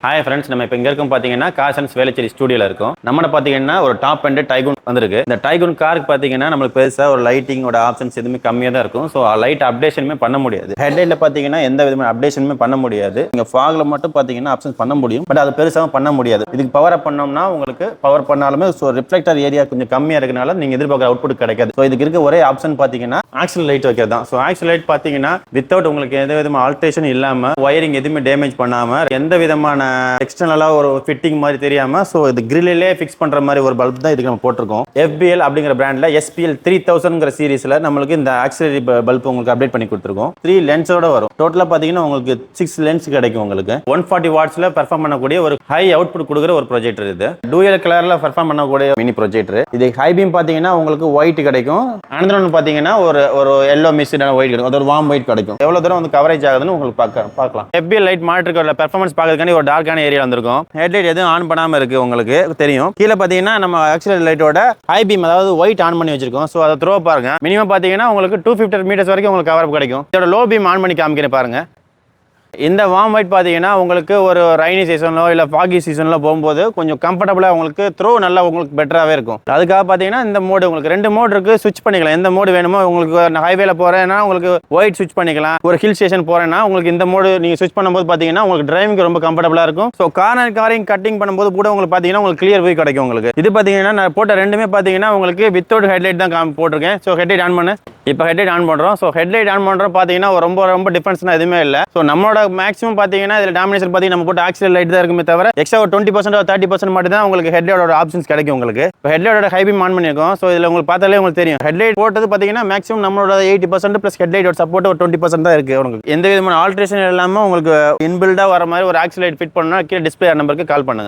Hi friends, நம்ம இப்போ இங்கே இருக்கோம் பார்த்தீங்கன்னா காசன்ஸ் வேலைச்சேரி ஸ்டூடியோவில் இருக்கும். நம்மள பார்த்தீங்கன்னா ஒரு டாப் அண்ட் டைகூன் வந்திருக்கு. இந்த டைகூன் காருக்கு பார்த்தீங்கன்னா நம்மளுக்கு பெருசாக ஒரு லைட்டிங்கோட ஆப்ஷன்ஸ் எதுவுமே கம்மியாக தான் இருக்கும். ஸோ லைட் அப்டேஷனுமே பண்ண முடியாது. ஹெட்லைட்டில் பார்த்தீங்கன்னா எந்த விதமான அப்டேஷனுமே பண்ண முடியாது. நீங்கள் ஃபாகில் மட்டும் பார்த்தீங்கன்னா ஆப்ஷன்ஸ் பண்ண முடியும், பட் அது பெருசாக பண்ண முடியாது. இதுக்கு பவர் அப் பண்ணோம்னா உங்களுக்கு பவர் பண்ணாலுமே ஸோ ரிஃப்ளெக்டர் ஏரியா கொஞ்சம் கம்மியாக இருக்கனால நீங்கள் எதிர்பார்க்குற அவுட்புட் கிடைக்காது. ஸோ இதுக்கு இருக்க ஒரே ஆப்ஷன் பார்த்தீங்கன்னா ஆக்சல் லைட் வைக்கிறது தான். ஸோ ஆக்சல் லைட் பார்த்தீங்கன்னா வித்தவுட் உங்களுக்கு எந்த விதமான ஆல்ட்ரேஷன் இல்லாமல் ஒயரிங் எதுவுமே டேமேஜ் பண்ணாமல் எந்த விதமான எக்ஸ்டர்னலா ஒரு ஃபிட்டிங் மாதிரி தெரியாம சோ இது கிரில்லே ஃபிக்ஸ் பண்ற மாதிரி ஒரு பல்ப் தான் இதுக்கு நம்ம போட்டுருக்கோம். FBL அப்படிங்கிற பிராண்ட்ல SPL 3000ங்கிற சீரிஸ்ல நம்மளுக்கு இந்த ஆக்சிலரி பல்ப் உங்களுக்கு அப்டேட் பண்ணி கொடுத்துருக்கோம். 3 லென்ஸோட வரும். டோட்டலா பாத்தீங்கன்னா உங்களுக்கு 6 லென்ஸ் கிடைக்கும். உங்களுக்கு 140 வாட்ஸ்ல பெர்ஃபார்ம் பண்ணக்கூடிய ஒரு ஹை அவுட்புட் கொடுக்குற ஒரு ப்ரொஜெக்டர். இது டூயல் கலர்ல பெர்ஃபார்ம் பண்ணக்கூடிய மினி ப்ரொஜெக்டர். இது ஹை பீம் பாத்தீங்கன்னா உங்களுக்கு ஒயிட் கிடைக்கும். அனதர் ஒன் பாத்தீங்கன்னா ஒரு எல்லோ மிஸ்டான ஒயிட் கிடைக்கும். அது ஒரு வார்ம் ஒயிட் கிடைக்கும். எவ்வளவு தூரம் வந்து கவரேஜ் ஆகுதுன்னு உங்களுக்கு பார்க்கலாம். FBL லைட் மானிட்டரோட பெர்ஃபார்மன்ஸ் பார்க்கறதுக்காண்டி ஒரு டார்க்கான ஏரியா வந்திருக்கும். ஹெட்லைட் எதுவும் ஆன் பண்ணாம இருக்கு, உங்களுக்கு தெரியும். கீழே பாத்தீங்கன்னா நம்ம ஆக்சிலரி லைட்டோட ஹை பீம் அதாவது ஒயிட் ஆன் பண்ணி வச்சிருக்கோம். சோ அதை த்ரோ பாருங்க. மினிமம் பாத்தீங்கன்னா உங்களுக்கு 250 மீட்டர்ஸ் வரைக்கும் உங்களுக்கு கவர் கிடைக்கும். இதோட லோ பீம் ஆன் பண்ணி காமிக்கிறேன் பாருங்க. இந்த வார்ம் ஒயிட் பார்த்தீங்கன்னா உங்களுக்கு ஒரு ரைனி சீசன்லோ இல்லை ஃபாகி சீசன்ல போகும்போது கொஞ்சம் கம்ஃபர்டபுளாக உங்களுக்கு த்ரோ நல்லா உங்களுக்கு பெட்டராகவே இருக்கும். அதுக்காக பார்த்தீங்கன்னா இந்த மோடு உங்களுக்கு 2 மோடு இருக்கு. ஸ்விட்ச் பண்ணிக்கலாம். எந்த மோடு வேணுமோ உங்களுக்கு ஹைவேல போறேன்னா உங்களுக்கு ஒயிட் ஸ்விட்ச் பண்ணிக்கலாம். ஒரு ஹில் ஸ்டேஷன் போறேன்னா உங்களுக்கு இந்த மோடு நீங்கள் ஸ்விட்ச் பண்ணும்போது பார்த்தீங்கன்னா உங்களுக்கு டிரைவிங் ரொம்ப கம்ஃபர்டபுளாக இருக்கும். ஸோ காரிங் கட்டிங் பண்ணும்போது கூட உங்களுக்கு பார்த்தீங்கன்னா உங்களுக்கு கிளியர் வியூ கிடைக்கும். உங்களுக்கு இது பார்த்தீங்கன்னா நான் போட்ட ரெண்டுமே பார்த்தீங்கன்னா உங்களுக்கு வித்தவுட் ஹெட்லைட் தான் போட்டிருக்கேன். ஸோ ஹெட்லைட் ஆன் பண்ணு. இப்போ ஹெட்லைட் ஆன் பண்ணுறோம். ஸோ ஹெட்லைட் ஆன் பண்ணுறோம் பார்த்தீங்கன்னா ரொம்ப டிஃபரன்ஸ்னா எதுவுமே இல்லை. ஸோ நம்மளோட மேக்ஸிமம் பார்த்தீங்கன்னா இதில் டாமினேஷன் பார்த்தீங்கன்னா நம்ம போட்டு ஆக்சிலரி லைட் தான் இருக்குமே தவிர எக்ஸ்ட்ரா ஒரு 20% or 30% மட்டும் தான் உங்களுக்கு ஹெட்லைட்டோட ஆப்ஷன்ஸ் கிடைக்கும். உங்களுக்கு இப்போ ஹெட்லைட்டோட ஹை பீம் ஆன் பண்ணியிருக்கோம். ஸோ இதில் உங்களுக்கு பார்த்தாலே உங்களுக்கு தெரியும். ஹெட்லைட் போட்டது பார்த்தீங்கன்னா மேக்ஸிமம் நம்மளோட 80% ப்ளஸ் ஹெட்லைட்டோட சப்போர்ட் ஒரு 20% தான் இருக்குது. உங்களுக்கு எந்த விதமான ஆல்ட்ரேஷன் இல்லாமல் உங்களுக்கு இன்பில்டாக வர மாதிரி ஒரு ஆக்சிலரி லைட் ஃபிட் பண்ணால் கீழே டிஸ்பிளே நம்பருக்கு கால் பண்ணுங்க.